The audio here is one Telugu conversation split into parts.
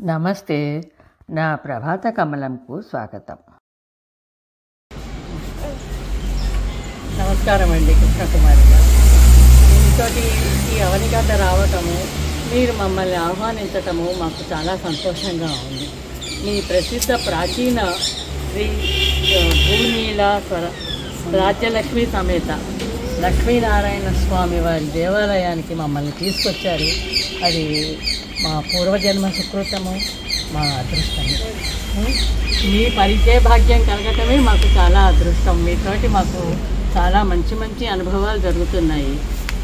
నమస్తే. నా ప్రభాత కమలంకు స్వాగతం. నమస్కారం అండి కృష్ణకుమారి గారు. మీతోటి ఈ అవనిగడ్డ రావటము, మీరు మమ్మల్ని ఆహ్వానించటము మాకు చాలా సంతోషంగా ఉంది. మీ ప్రసిద్ధ ప్రాచీన శ్రీ భూనీల రాజ్యలక్ష్మి సమేత లక్ష్మీనారాయణ స్వామి వారి దేవాలయానికి మమ్మల్ని తీసుకొచ్చారు. అది మా పూర్వజన్మ సుకృతము, మా అదృష్టము. మీ పరిచయ భాగ్యం కలగటమే మాకు చాలా అదృష్టం. మీతోటి మాకు చాలా మంచి మంచి అనుభవాలు జరుగుతున్నాయి.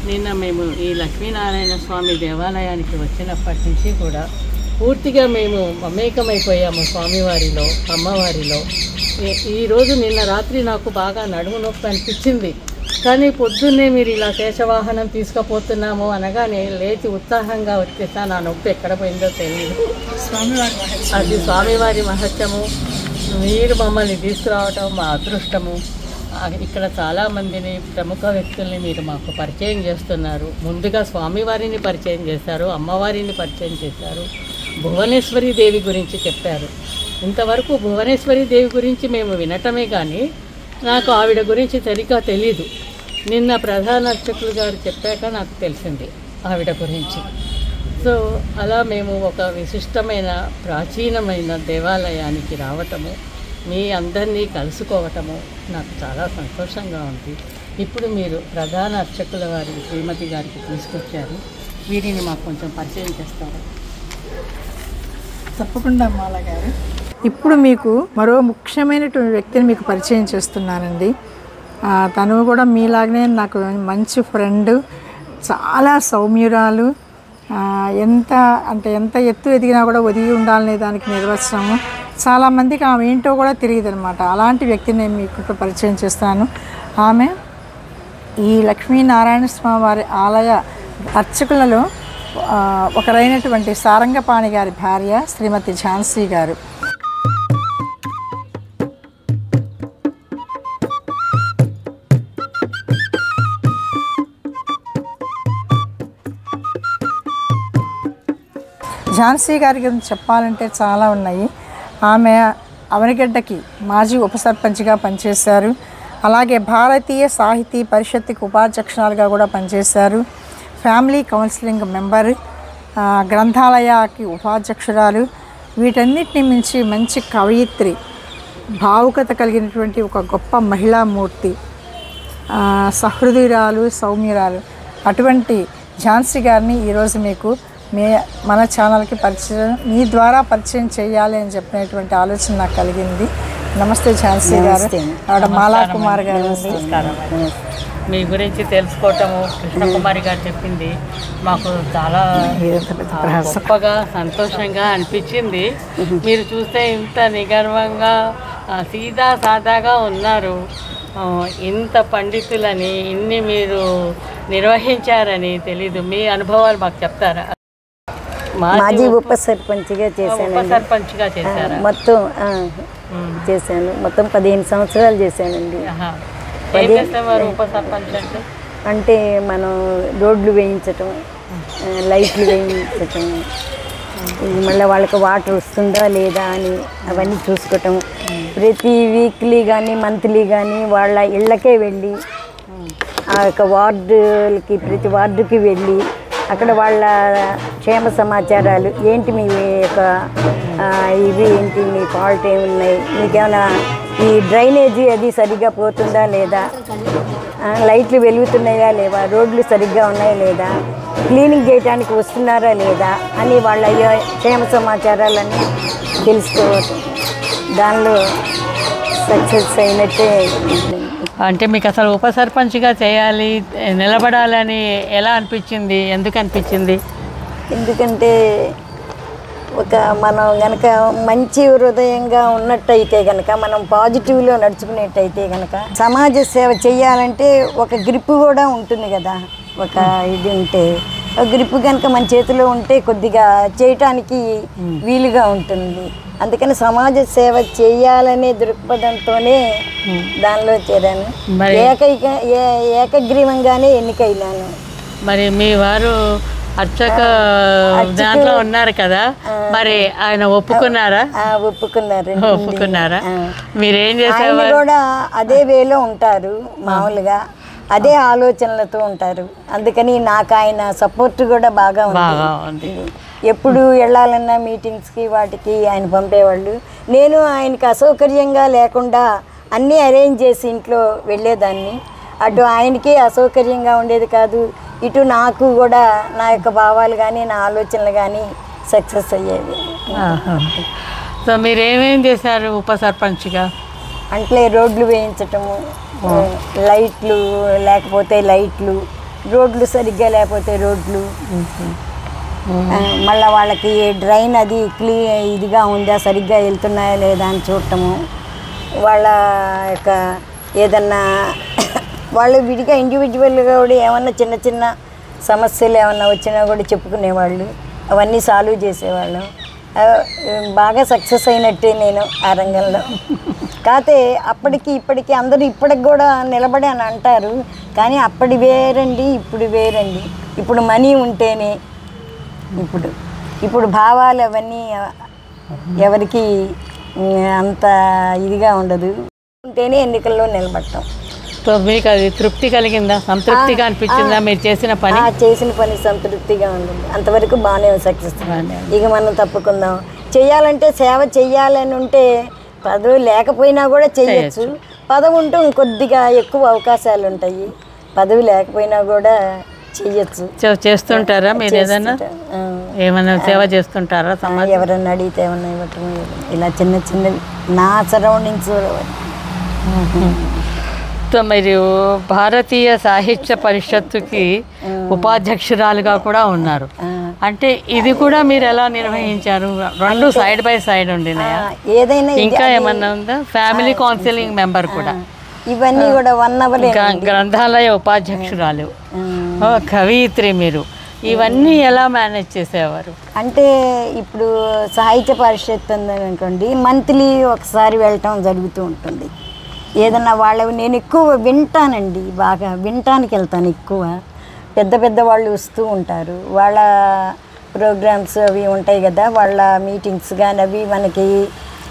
నిన్న మేము ఈ లక్ష్మీనారాయణ స్వామి దేవాలయానికి వచ్చినప్పటి నుంచి కూడా పూర్తిగా మేము మమేకమైపోయాము స్వామివారిలో, అమ్మవారిలో. ఈరోజు నిన్న రాత్రి నాకు బాగా నడుము నొప్పి అనిపించింది. కానీ పొద్దున్నే మీరు ఇలా శేషవాహనం తీసుకుపోతున్నాము అనగానే లేచి ఉత్సాహంగా వచ్చేసా. నా నొప్పి ఎక్కడ పోయిందో తెలియదు. అది స్వామివారి మహత్యము. మీరు మమ్మల్ని తీసుకురావటం మా అదృష్టము. ఇక్కడ చాలామందిని ప్రముఖ వ్యక్తుల్ని మీరు మాకు పరిచయం చేస్తున్నారు. ముందుగా స్వామివారిని పరిచయం చేశారు, అమ్మవారిని పరిచయం చేశారు, భువనేశ్వరి దేవి గురించి చెప్పారు. ఇంతవరకు భువనేశ్వరి దేవి గురించి మేము వినటమే కానీ నాకు ఆవిడ గురించి సరిగ్గా తెలీదు. నిన్న ప్రధాన అర్చకులు గారు చెప్పాక నాకు తెలిసింది ఆవిడ గురించి. సో అలా మేము ఒక విశిష్టమైన ప్రాచీనమైన దేవాలయానికి రావటము, మీ అందరినీ కలుసుకోవటము నాకు చాలా సంతోషంగా ఉంది. ఇప్పుడు మీరు ప్రధాన అర్చకుల వారి శ్రీమతి గారికి తీసుకొచ్చారు. వీరిని మాకు కొంచెం పరిచయం చేస్తారు. తప్పకుండా మాల గారు. ఇప్పుడు మీకు మరో ముఖ్యమైనటువంటి వ్యక్తిని మీకు పరిచయం చేస్తున్నానండి. తను కూడా మీలాగనే నాకు మంచి ఫ్రెండ్, చాలా సౌమ్యురాలు. ఎంత ఎత్తు ఎదిగినా కూడా ఒదిగి ఉండాలనే దానికి నిర్వచనము. చాలామందికి ఆమె ఏంటో కూడా తెలియదు అనమాట. అలాంటి వ్యక్తిని నేను మీకు పరిచయం చేస్తాను. ఆమె ఈ లక్ష్మీనారాయణ స్వామి వారి ఆలయ అర్చకులలో ఒకరైనటువంటి సారంగపాణి గారి భార్య శ్రీమతి ఝాన్సీ గారు. ఝాన్సీ గారి గురించి చెప్పాలంటే చాలా ఉన్నాయి. ఆమె అవనిగడ్డకి మాజీ ఉప సర్పంచ్గా పనిచేశారు. అలాగే భారతీయ సాహితీ పరిషత్తుకి ఉపాధ్యక్షురాలుగా కూడా పనిచేశారు. ఫ్యామిలీ కౌన్సిలింగ్ మెంబర్, గ్రంథాలయాకి ఉపాధ్యక్షురాలు. వీటన్నిటిని మించి మంచి కవయిత్రి, భావుకత కలిగినటువంటి ఒక గొప్ప మహిళామూర్తి, సహృదయురాలు, సౌమ్యురాలు. అటువంటి ఝాన్సీ గారిని ఈరోజు మీకు మన ఛానల్కి మీ ద్వారా పరిచయం చేయాలి అని చెప్పినటువంటి ఆలోచన నాకు కలిగింది. నమస్తే ఝాన్సీ గారు. ఆవిడ మాలా కుమార్ గారు. మీ గురించి తెలుసుకోవటము కృష్ణకుమారి గారు చెప్పింది మాకు చాలా గొప్పగా సంతోషంగా అనిపించింది. మీరు చూస్తే ఇంత నిగర్వంగా సీదా సాదాగా ఉన్నారు. ఇంత పండితులని, ఇన్ని మీరు నిర్వహించారని తెలీదు. మీ అనుభవాలు మాకు చెప్తారా? మాజీ ఉప సర్పంచ్గా చేశాను. మొత్తం చేశాను. మొత్తం 15 సంవత్సరాలు చేశానండి. ఉప సర్పంచ్ అంటే మనం రోడ్లు వేయించటం, లైట్లు వేయించటం, మళ్ళీ వాళ్ళకి వాటర్ వస్తుందా లేదా అని అవన్నీ చూసుకోవటం. ప్రతి వీక్లీ కానీ మంత్లీ కానీ వాళ్ళ ఇళ్ళకే వెళ్ళి ఆ యొక్క వార్డులకి, ప్రతి వార్డుకి వెళ్ళి అక్కడ వాళ్ళ క్షేమ సమాచారాలు ఏంటి, మీ యొక్క ఇవి ఏంటి, మీ ఫాల్ట్ ఏమున్నాయి, మీకేమైనా ఈ డ్రైనేజీ అది సరిగ్గా పోతుందా లేదా, లైట్లు వెలుగుతున్నాయా లేవా, రోడ్లు సరిగ్గా ఉన్నాయా లేదా, క్లీనింగ్ చేయడానికి వస్తున్నారా లేదా అని వాళ్ళ క్షేమ సమాచారాలన్నీ తెలుసుకోవటం. దానిలో సక్సెస్ అయినట్టే. అంటే మీకు అసలు ఉప సర్పంచ్గా చేయాలి, నిలబడాలని ఎలా అనిపించింది? ఎందుకు అనిపించింది? ఎందుకంటే మనం కనుక మంచి హృదయంగా ఉన్నట్టయితే కనుక, మనం పాజిటివ్లో నడుచుకునేట్టయితే కనుక సమాజ సేవ చేయాలంటే ఒక గ్రిప్ కూడా ఉంటుంది కదా. ఒక ఇది ఉంటే, ఒక గ్రిప్ కనుక మన చేతిలో ఉంటే కొద్దిగా చేయటానికి వీలుగా ఉంటుంది. అందుకని సమాజ సేవ చేయాలనే దృక్పథంతోనే దానిలో చేరాను. ఏకగ్రీవంగానే ఎన్నికైనాను. మరి మీ వారు అర్చక దాంట్లో ఉన్నారు కదా, మరి ఆయన ఒప్పుకున్నారా? ఒప్పుకున్నారా? మీరేం చేసేవారు? కూడా అదే వేలో ఉంటారు, మామూలుగా అదే ఆలోచనలతో ఉంటారు. అందుకని నాకు ఆయన సపోర్ట్ కూడా బాగా ఉంది. ఎప్పుడు వెళ్ళాలన్నా మీటింగ్స్కి వాటికి ఆయన పంపేవాళ్ళు. నేను ఆయనకి అసౌకర్యంగా లేకుండా అన్నీ అరేంజ్ చేసి ఇంట్లో వెళ్ళేదాన్ని. అటు ఆయనకి అసౌకర్యంగా ఉండేది కాదు, ఇటు నాకు కూడా నా యొక్క భావాలు కానీ నా ఆలోచనలు కానీ సక్సెస్ అయ్యేవి. సో మీరేమేం చేశారు ఉప సర్పంచ్గా? అంటే రోడ్లు వేయించటము, లైట్లు లేకపోతే లైట్లు, రోడ్లు సరిగ్గా లేకపోతే రోడ్లు, మళ్ళీ వాళ్ళకి డ్రైన్ అది ఇదిగా ఉందా, సరిగ్గా వెళ్తున్నాయా లేదా అని చూడటము, వాళ్ళ యొక్క ఏదన్నా వాళ్ళు విడిగా ఇండివిజువల్గా కూడా ఏమన్నా చిన్న చిన్న సమస్యలు ఏమన్నా వచ్చినా కూడా చెప్పుకునేవాళ్ళు, అవన్నీ సాల్వ్ చేసేవాళ్ళం. బాగా సక్సెస్ అయినట్టే నేను ఆ రంగంలో. కాకపోతే అప్పటికి ఇప్పటికి అందరూ ఇప్పటికి కూడా నిలబడి అని అంటారు, కానీ అప్పటి వేరండి ఇప్పుడు వేరండి. ఇప్పుడు మనీ ఉంటేనే, ఇప్పుడు భావాలు అవన్నీ ఎవరికి అంత ఇదిగా ఉండదు, ఉంటేనే ఎన్నికల్లో నిలబడటం. సో మీకు అది తృప్తి కలిగిందా, సంతృప్తిగా అనిపించిందా మీరు చేసిన పని? చేసిన పని సంతృప్తిగా ఉంటుంది, అంతవరకు బాగానే సక్సెస్. ఇక మనం తప్పుకుందాం. చెయ్యాలంటే సేవ చెయ్యాలని ఉంటే పదవి లేకపోయినా కూడా చెయ్యొచ్చు, పదవి ఉంటూ ఇంకొద్దిగా ఎక్కువ అవకాశాలు ఉంటాయి. పదవి లేకపోయినా కూడా చెయ్యొచ్చు. చేస్తుంటారా మీరు? ఏమైనా సేవ చేస్తుంటారా? ఎవరన్నా అడిగితే ఏమన్నా ఇవ్వటం, ఇలా చిన్న చిన్నవి నా సరౌండింగ్స్. సో మీరు భారతీయ సాహిత్య పరిషత్తుకి ఉపాధ్యక్షురాలుగా కూడా ఉన్నారు. అంటే ఇది కూడా మీరు ఎలా నిర్వహించారు? రెండు సైడ్ బై సైడ్ ఉండినాయా? ఏదైనా ఇంకా ఏమన్నా ఉందా? ఫ్యామిలీ కౌన్సిలింగ్ మెంబర్ కూడా, ఇవన్నీ కూడా 1 hour. గ్రంథాలయ ఉపాధ్యక్షురాలు, కవయిత్రి మీరు, ఇవన్నీ ఎలా మేనేజ్ చేసేవారు? అంటే ఇప్పుడు సాహిత్య పరిషత్ ఉందనుకోండి, మంత్లీ ఒకసారి వెళ్ళటం జరుగుతూ ఉంటుంది. ఏదన్నా వాళ్ళవి నేను ఎక్కువ వింటానండి, బాగా వినటానికి వెళ్తాను ఎక్కువ. పెద్ద పెద్ద వాళ్ళు వస్తూ ఉంటారు, వాళ్ళ ప్రోగ్రామ్స్ అవి ఉంటాయి కదా, వాళ్ళ మీటింగ్స్ కానీ అవి మనకి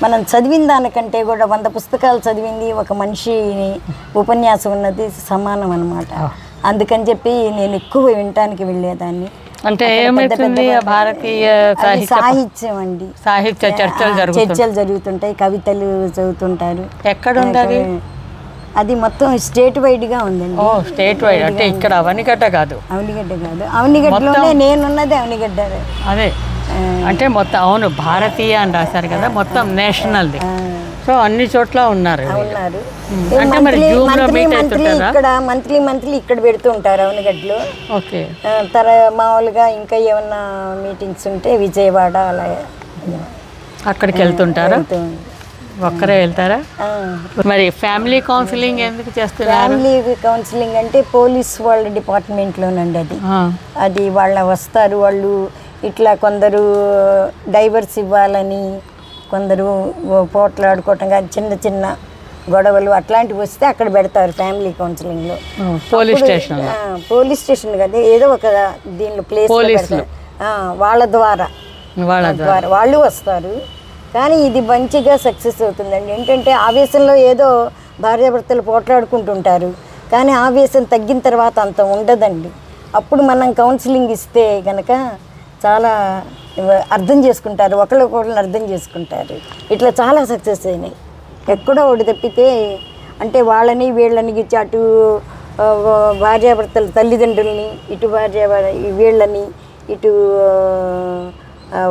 మనం చదివిన దానికంటే కూడా 100 పుస్తకాలు చదివింది ఒక మనిషిని ఉపన్యాసం ఉన్నది సమానం అన్నమాట. అందుకని చెప్పి నేను ఎక్కువ వినటానికి వెళ్ళేదాన్ని. అంటే భారతీయ సాహిత్యం అండి, సాహిత్య చర్చలు జరుగుతుంటాయి, కవితలు చదువుతుంటారు. ఎక్కడ ఉంది అది? మొత్తం స్టేట్ వైడ్గా ఉందండి. స్టేట్ వైడ్ అంటే ఇక్కడ అవనిగడ్డ కాదు? అవనిగడ్డలోనే నేనున్నది, అవనిగడ్డ. అదే అంటే మొత్తం, అవును, భారతీయ అని రాశారు కదా, మొత్తం నేషనల్ది. సో అన్ని చోట్ల ఉన్నారు. అంటే మరి ఇక్కడ మంత్లీ ఇక్కడ పెడుతూ ఉంటారు అవనిగడ్డలో. ఓకే. మామూలుగా ఇంకా ఏమన్నా మీటింగ్స్ ఉంటే విజయవాడ అలా అక్కడికి వెళ్తుంటారా? ఒక్కరే వెళ్తారా? మరి ఫ్యామిలీ కౌన్సిలింగ్ ఎందుకు చేస్తున్నారు? ఫ్యామిలీ కౌన్సిలింగ్ అంటే పోలీస్ వాళ్ళ డిపార్ట్మెంట్లోనండి అది వాళ్ళ వస్తారు. వాళ్ళు ఇట్లా కొందరు డైవర్స్ ఇవ్వాలని, కొందరు పోట్లాడుకోవటం కానీ చిన్న చిన్న గొడవలు అట్లాంటివి వస్తే అక్కడ పెడతారు ఫ్యామిలీ కౌన్సిలింగ్లో. పోలీస్ స్టేషన్ కదా, ఏదో ఒక దీనిలో ప్లేస్ వాళ్ళ ద్వారా వాళ్ళు వస్తారు. కానీ ఇది మంచిగా సక్సెస్ అవుతుందండి. ఏంటంటే ఆవేశంలో ఏదో భార్యాభర్తలు పోట్లాడుకుంటుంటారు, కానీ ఆవేశం తగ్గిన తర్వాత అంత ఉండదండి. అప్పుడు మనం కౌన్సిలింగ్ ఇస్తే కనుక చాలా అర్థం చేసుకుంటారు, ఒకళ్ళొకళ్ళు అర్థం చేసుకుంటారు. ఇట్లా చాలా సక్సెస్ అయినాయి. ఎక్కడో ఒకటి తప్పితే అంటే వాళ్ళని వీళ్ళని అటు భార్యాభర్తల తల్లిదండ్రుల్ని, ఇటు వీళ్ళని, ఇటు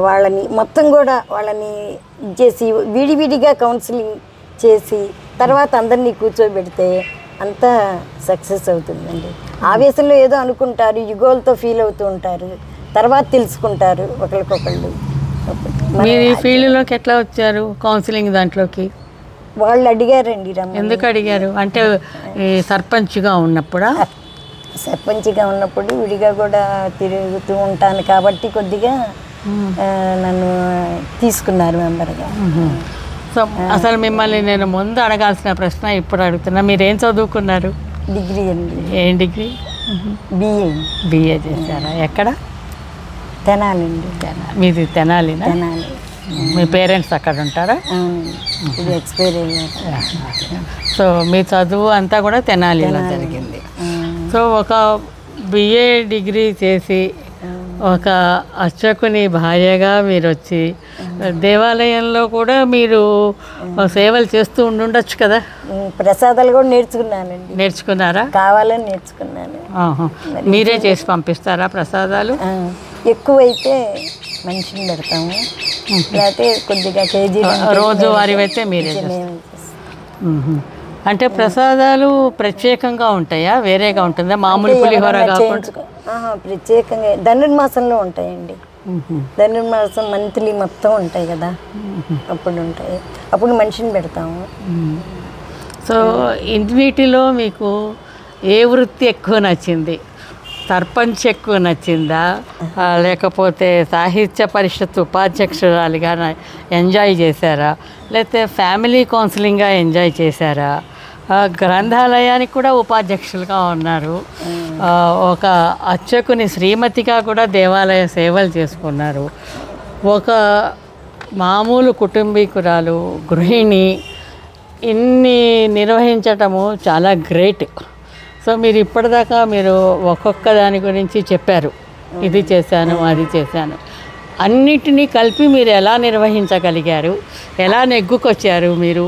వాళ్ళని మొత్తం కూడా వాళ్ళని చేసి విడివిడిగా కౌన్సిలింగ్ చేసి తర్వాత అందరినీ కూర్చోబెడితే అంతా సక్సెస్ అవుతుందండి. ఆవేశంలో ఏదో అనుకుంటారు, యుగోలతో ఫీల్ అవుతూ ఉంటారు, తర్వాత తెలుసుకుంటారు ఒకరికొకళ్ళు. మీరు ఈ ఫీల్డ్లోకి ఎట్లా వచ్చారు? కౌన్సిలింగ్ దాంట్లోకి వాళ్ళు అడిగారండి. ఎందుకు అడిగారు? అంటే సర్పంచ్గా ఉన్నప్పుడా? సర్పంచ్గా ఉన్నప్పుడు విడిగా కూడా తిరుగుతూ ఉంటాను కాబట్టి కొద్దిగా నన్ను తీసుకున్నారు మెంబర్గా. సో అసలు మిమ్మల్ని నేను ముందు అడగాల్సిన ప్రశ్న ఇప్పుడు అడుగుతున్నా. మీరేం చదువుకున్నారు? డిగ్రీ అండి. ఏం డిగ్రీ? బిఏ. బిఏ చేశారా? ఎక్కడ? తెనాలండి. మీది తెనాలినా? తెనాలి. మీ పేరెంట్స్ అక్కడ ఉంటారా? అవునండి. ఇది ఎక్స్పైర్ అయ్యారు. సో మీ చదువు అంతా కూడా తెనాలిలో జరిగింది. సో ఒక బిఏ డిగ్రీ చేసి ఒక అర్చకుని భార్యగా మీరు వచ్చి దేవాలయంలో కూడా మీరు సేవలు చేస్తూ ఉండుండొచ్చు కదా? ప్రసాదాలు కూడా నేర్చుకున్నానండి. నేర్చుకున్నారా? కావాలని నేర్చుకున్నాను. మీరే చేసి పంపిస్తారా ప్రసాదాలు? ఎక్కువైతే మనిషిని పెడతాము, లేకపోతే కొద్దిగా కేజీ రోజువారీ అయితే మీరే చేస్తారు. అంటే ప్రసాదాలు ప్రత్యేకంగా ఉంటాయా, వేరేగా ఉంటుందా? మామూలు పులిహోర కాకుండా ప్రత్యేకంగా ధనుర్మాసంలో ఉంటాయండి. ధనుర్మాసం మంత్లీ మొత్తం ఉంటాయి కదా, అప్పుడు ఉంటాయి. అప్పుడు మనిషిని పెడతాము. సో ఇన్నిటిలో మీకు ఏ వృత్తి ఎక్కువ నచ్చింది? సర్పంచ్ ఎక్కువ నచ్చిందా, లేకపోతే సాహిత్య పరిషత్ ఉపాధ్యక్షురాలిగా ఎంజాయ్ చేశారా, లేకపోతే ఫ్యామిలీ కౌన్సిలింగ్గా ఎంజాయ్ చేశారా, గ్రంథాలయానికి కూడా ఉపాధ్యక్షులుగా ఉన్నారు, ఒక అర్చకుని శ్రీమతిగా కూడా దేవాలయ సేవలు చేసుకున్నారు, ఒక మామూలు కుటుంబీకురాలు గృహిణి, ఇన్ని నిర్వహించటము చాలా గ్రేట్. సో మీరు ఇప్పటిదాకా మీరు ఒక్కొక్క దాని గురించి చెప్పారు, ఇది చేశాను అది చేశాను, అన్నిటినీ కలిపి మీరు ఎలా నిర్వహించగలిగారు, ఎలా నెగ్గుకొచ్చారు మీరు?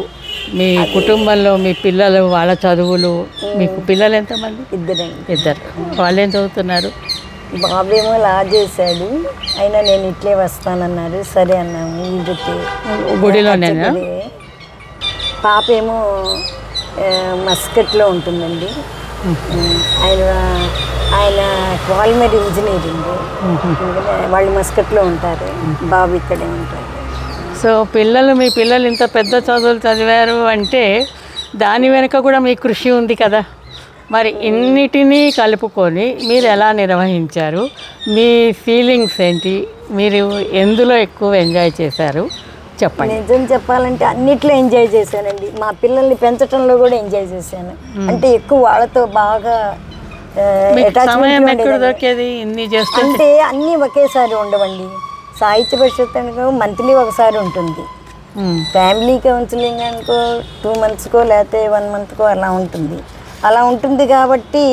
మీ కుటుంబంలో మీ పిల్లలు, వాళ్ళ చదువులు, మీకు పిల్లలు ఎంతమంది? ఇద్దరు. వాళ్ళు ఏం చదువుతున్నారు? బాబేమో లా చేశాడు, అయినా నేను ఇట్లే వస్తానన్నారు. సరే అన్నాము. గుడిలోనేనా? పాప ఏమో మస్కట్లో ఉంటుందండి. ఆయన పాలిమర్ ఇంజనీరింగ్, వాళ్ళు మస్కట్లో ఉంటారు, బాబు ఇక్కడే ఉంటారు. సో మీ పిల్లలు ఇంత పెద్ద చదువులు చదివారు అంటే దాని వెనుక కూడా మీ కృషి ఉంది కదా. మరి ఇన్నిటినీ కలుపుకొని మీరు ఎలా నిర్వహించారు? మీ ఫీలింగ్స్ ఏంటి? మీరు ఎందులో ఎక్కువ ఎంజాయ్ చేశారు చెప్పండి. నిజం చెప్పాలంటే అన్నిట్లో ఎంజాయ్ చేశానండి. మా పిల్లల్ని పెంచడంలో కూడా ఎంజాయ్ చేశాను. అంటే ఎక్కువ వాళ్ళతో బాగా అంటే అన్నీ ఒకేసారి ఉండవండి. సాహిత్య పరిషత్ అనుకో మంత్లీ ఒకసారి ఉంటుంది, ఫ్యామిలీ కౌన్సిలింగ్ అనుకో 2 monthsకో లేకపోతే 1 monthకో అలా ఉంటుంది. అలా ఉంటుంది కాబట్టి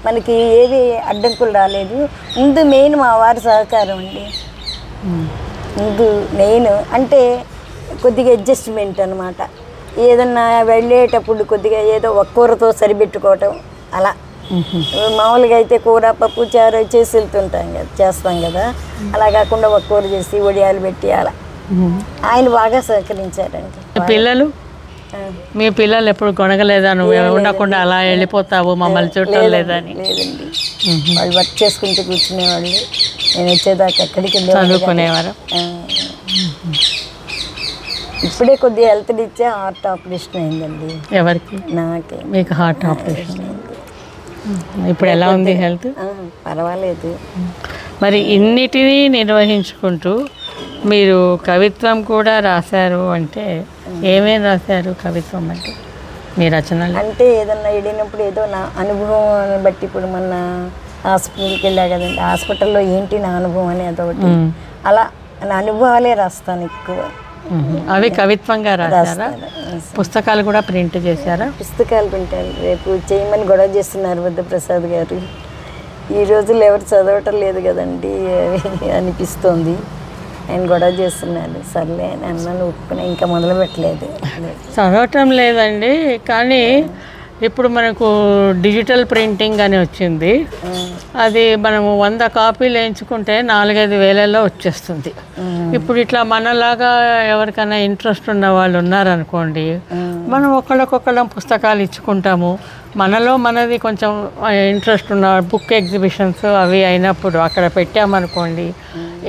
మనకి ఏది అడ్డంకులు రాలేదు. ముందు మెయిన్ మా వారి సహకారం అండి. ముందు మెయిన్ అంటే కొద్దిగా అడ్జస్ట్మెంట్ అనమాట. ఏదన్నా వెళ్ళేటప్పుడు కొద్దిగా ఏదో ఒక్క కూరతో సరిపెట్టుకోవటం అలా. మామూలుగా అయితే కూర పప్పు చారు చేసి చేస్తాం కదా, అలా కాకుండా ఒక్క కూర చేసి వడియాలు పెట్టి అలా ఆయన బాగా సహకరించారండి. మీ పిల్లలు ఎప్పుడు కొనగలేదా? నువ్వు ఉండకుండా అలా వెళ్ళిపోతావు మమ్మల్ని చూడటం లేదని? లేదండి, వాళ్ళు వర్క్ చేసుకుంటూ కూర్చునేవాళ్ళు. నేను వచ్చేదాకా ఎక్కడికి చదువుకునేవారు. ఇప్పుడే కొద్దిగా హెల్త్ ఇచ్చే హార్ట్ ఆపరేషన్ అయిందండి. ఎవరికి? నాకే. మీకు హార్ట్ ఆపరేషన్ అయింది. ఇప్పుడు ఎలా ఉంది హెల్త్? పర్వాలేదు. మరి ఇన్నిటినీ నిర్వహించుకుంటూ మీరు కవిత్వం కూడా రాశారు అంటే ఏమేమి రాశారు? కవిత్వం అంటే మీ రచనలు అంటే ఏదన్నా వెళ్ళినప్పుడు ఏదో నా అనుభవాన్ని బట్టి, ఇప్పుడు మొన్న హాస్పిటల్కి వెళ్ళా కదండి, హాస్పిటల్లో ఏంటి నా అనుభవం అని అదొకటి, అలా నా అనుభవాలే రాస్తాను ఎక్కువ. అవి కవిత్వంగా రాశారా? పుస్తకాలు కూడా ప్రింట్ చేశారా? పుస్తకాలు ప్రింటారు. రేపు చేయమని గొడవ చేస్తున్నారు బుద్ధప్రసాద్ గారు. ఈ రోజుల్లో ఎవరు చదవటం లేదు కదండి అనిపిస్తోంది. ఆయన గొడవ చేస్తున్నారు. సర్లే అని అన్నాను, ఒప్పుకున్నా. ఇంకా మొదలు పెట్టలేదు. చదవటం లేదండి, కానీ ఇప్పుడు మనకు డిజిటల్ ప్రింటింగ్ అని వచ్చింది. అది మనము 100 కాపీలు వేయించుకుంటే 4-5 వేలలో వచ్చేస్తుంది. ఇప్పుడు ఇట్లా మనలాగా ఎవరికైనా ఇంట్రెస్ట్ ఉన్న వాళ్ళు ఉన్నారనుకోండి, మనం ఒకళ్ళకొకళ్ళం పుస్తకాలు ఇచ్చుకుంటాము. మనలో మనది కొంచెం ఇంట్రెస్ట్ ఉన్న బుక్ ఎగ్జిబిషన్స్ అవి అయినప్పుడు అక్కడ పెట్టామనుకోండి,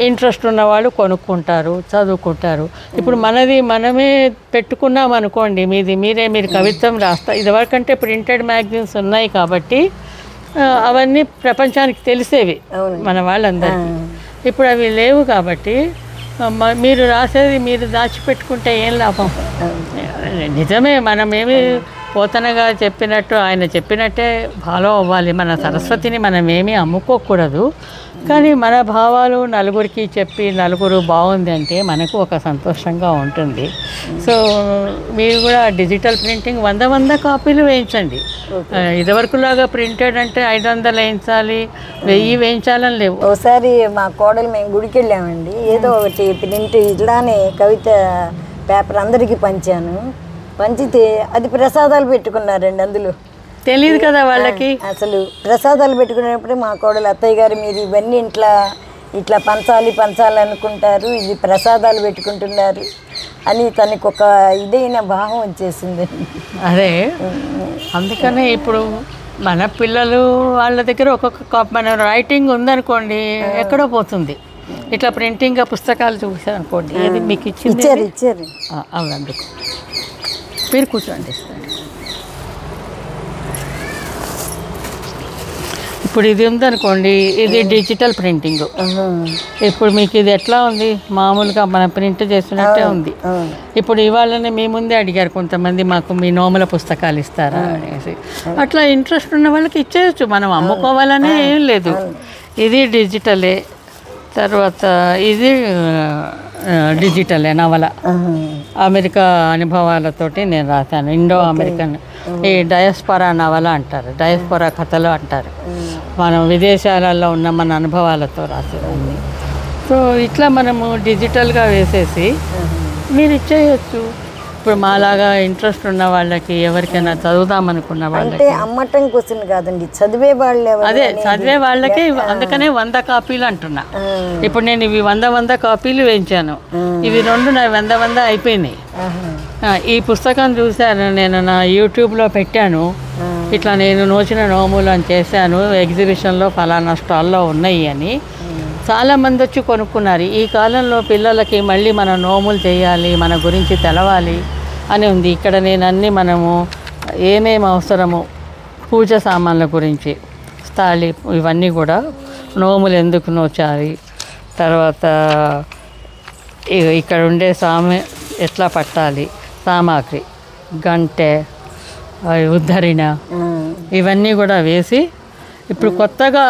ఇంట్రెస్ట్ ఉన్నవాళ్ళు కొనుక్కుంటారు, చదువుకుంటారు. ఇప్పుడు మనది మనమే పెట్టుకున్నాం అనుకోండి, మీరు కవిత్వం రాస్తా. ఇదివరకంటే ప్రింటెడ్ మ్యాగజైన్స్ ఉన్నాయి కాబట్టి అవన్నీ ప్రపంచానికి తెలిసేవి మన వాళ్ళందరికీ. ఇప్పుడు అవి లేవు కాబట్టి మీరు రాసేది మీరు దాచిపెట్టుకుంటే ఏం లాభం? నిజమే, మనమేమి పోతనగా చెప్పినట్టు ఆయన చెప్పినట్టే ఫాలో అవ్వాలి. మన సరస్వతిని మనం ఏమీ అమ్ముకోకూడదు. కానీ మన భావాలు నలుగురికి చెప్పి నలుగురు బాగుంది అంటే మనకు ఒక సంతోషంగా ఉంటుంది. సో మీరు కూడా డిజిటల్ ప్రింటింగ్ 100 కాపీలు వేయించండి. ఇదివరకులాగా ప్రింటెడ్ అంటే 500 వేయించాలి, 1000 వేయించాలని లేవు. ఒకసారి మా కోడలు మేము గుడికి వెళ్ళామండి, ఏదో ఒకటి ప్రింట్ ఇట్లానే కవిత పేపర్ అందరికీ పంచాను. పంచితే అది ప్రసాదాలు పెట్టుకున్నారండి. అందులో తెలియదు కదా వాళ్ళకి. అసలు ప్రసాదాలు పెట్టుకునేటప్పుడే మా కోడలు, అత్తయ్య గారు మీరు ఇవన్నీ ఇట్లా పంచాలి అనుకుంటారు, ఇది ప్రసాదాలు పెట్టుకుంటున్నారు అని తనకు ఒక ఇదైన భావం వచ్చేసింది. అదే అందుకనే ఇప్పుడు మన పిల్లలు వాళ్ళ దగ్గర ఒక్కొక్క మన రైటింగ్ ఉందనుకోండి ఎక్కడో పోతుంది. ఇట్లా ప్రింటింగ్ పుస్తకాలు చూసారనుకోండి, ఏది మీకు ఇచ్చారు అవి అందుకు మీరు కూర్చోండి. ఇప్పుడు ఇది ఉందనుకోండి, ఇది డిజిటల్ ప్రింటింగ్. ఇప్పుడు మీకు ఇది ఎట్లా ఉంది, మామూలుగా మనం ప్రింట్ చేసినట్టే ఉంది. ఇప్పుడు ఇవాళనే మీ ముందే అడిగారు కొంతమంది, మాకు మీ నోముల పుస్తకాలు ఇస్తారా అనేసి. అట్లా ఇంట్రెస్ట్ ఉన్న వాళ్ళకి ఇచ్చేయచ్చు, మనం అమ్ముకోవాలనే ఏం లేదు. ఇది డిజిటలే. తర్వాత ఇది డిజిటలే నవల, అమెరికా అనుభవాలతోటి నేను రాశాను. ఇండో అమెరికన్ ఈ డయాస్పొరా నవల అంటారు, డయాస్పొరా కథలు అంటారు. మనం విదేశాలలో ఉన్న మన అనుభవాలతో రాసేదాన్ని. సో ఇట్లా మనము డిజిటల్గా వేసేసి మీరు ఇచ్చేయచ్చు. ఇప్పుడు మాలాగా ఇంట్రెస్ట్ ఉన్న వాళ్ళకి, ఎవరికైనా చదువుదామనుకున్న వాళ్ళకి, అమ్మటం కోసం కాదండి, చదివే వాళ్ళు, అదే చదివే వాళ్ళకి. అందుకనే 100 కాపీలు అంటున్నా. ఇప్పుడు నేను ఇవి 100 కాపీలు వేయించాను. ఇవి 2 నా 100 అయిపోయినాయి. ఈ పుస్తకం చూశాను నేను, నా యూట్యూబ్లో పెట్టాను. ఇట్లా నేను నోచిన నోములు అని చేశాను, ఎగ్జిబిషన్లో ఫలానా స్టాల్లో ఉన్నాయి అని. చాలామంది వచ్చి కొనుక్కున్నారు. ఈ కాలంలో పిల్లలకి మళ్ళీ మన నోములు చేయాలి, మన గురించి తెలవాలి అని ఉంది. ఇక్కడ నేను అన్నీ మనము ఏమేమి అవసరము, పూజ సామాన్ల గురించి, స్థాళి, ఇవన్నీ కూడా నోములు ఎందుకు నోచాలి, తర్వాత ఇక్కడ ఉండే ఎట్లా పట్టాలి, సామాగ్రి, గంటె, ఉద్ధరణ, ఇవన్నీ కూడా వేసి ఇప్పుడు కొత్తగా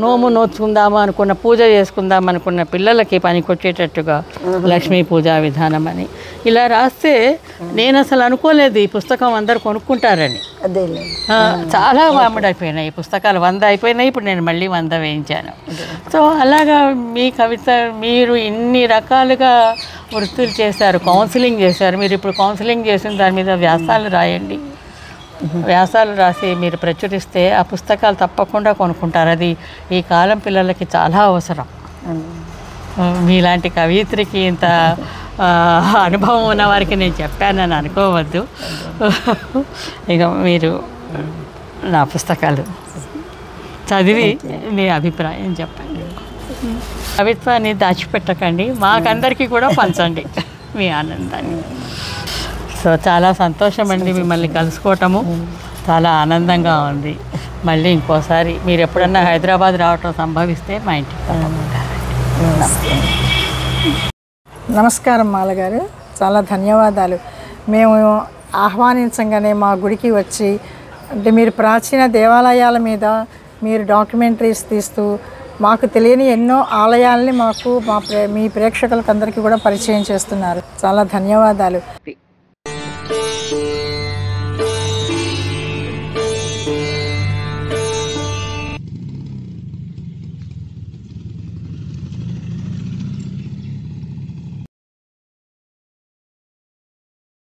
నోము నోచుకుందామా అనుకున్న, పూజ చేసుకుందాం అనుకున్న పిల్లలకి పనికొచ్చేటట్టుగా లక్ష్మీ పూజా విధానం అని ఇలా రాస్తే, నేను అసలు అనుకోలేదు ఈ పుస్తకం అందరు కొనుక్కుంటారని. చాలా వాముడైపోయినాయి ఈ పుస్తకాలు, 100 అయిపోయినాయి. ఇప్పుడు నేను మళ్ళీ 100 వేయించాను. సో అలాగా మీ కవిత, మీరు ఇన్ని రకాలుగా వృత్తులు చేశారు, కౌన్సిలింగ్ చేశారు. మీరు ఇప్పుడు కౌన్సిలింగ్ చేసిన దాని మీద వ్యాసాలు రాయండి. వ్యాసాలు రాసి మీరు ప్రచురిస్తే ఆ పుస్తకాలు తప్పకుండా కొనుక్కుంటారు. అది ఈ కాలం పిల్లలకి చాలా అవసరం. మీలాంటి కవయిత్రికి ఇంత అనుభవం ఉన్న వారికి నేను చెప్పానని అనుకోవద్దు. ఇక మీరు నా పుస్తకాలు చదివి మీ అభిప్రాయం చెప్పండి. కవిత్వాన్ని దాచిపెట్టకండి, మాకందరికీ కూడా పంచండి మీ ఆనందాన్ని. సో చాలా సంతోషం అండి మిమ్మల్ని కలుసుకోవటము, చాలా ఆనందంగా ఉంది. మళ్ళీ ఇంకోసారి మీరు ఎప్పుడన్నా హైదరాబాద్ రావటం సంభవిస్తే మా ఇంటికి నమస్కారం మాలగారు, చాలా ధన్యవాదాలు. మేము ఆహ్వానించగానే మా గుడికి వచ్చి, అంటే మీరు ప్రాచీన దేవాలయాల మీద మీరు డాక్యుమెంటరీస్ తీస్తూ మాకు తెలియని ఎన్నో ఆలయాల్ని మాకు మీ ప్రేక్షకులకు అందరికీ కూడా పరిచయం చేస్తున్నారు. చాలా ధన్యవాదాలు.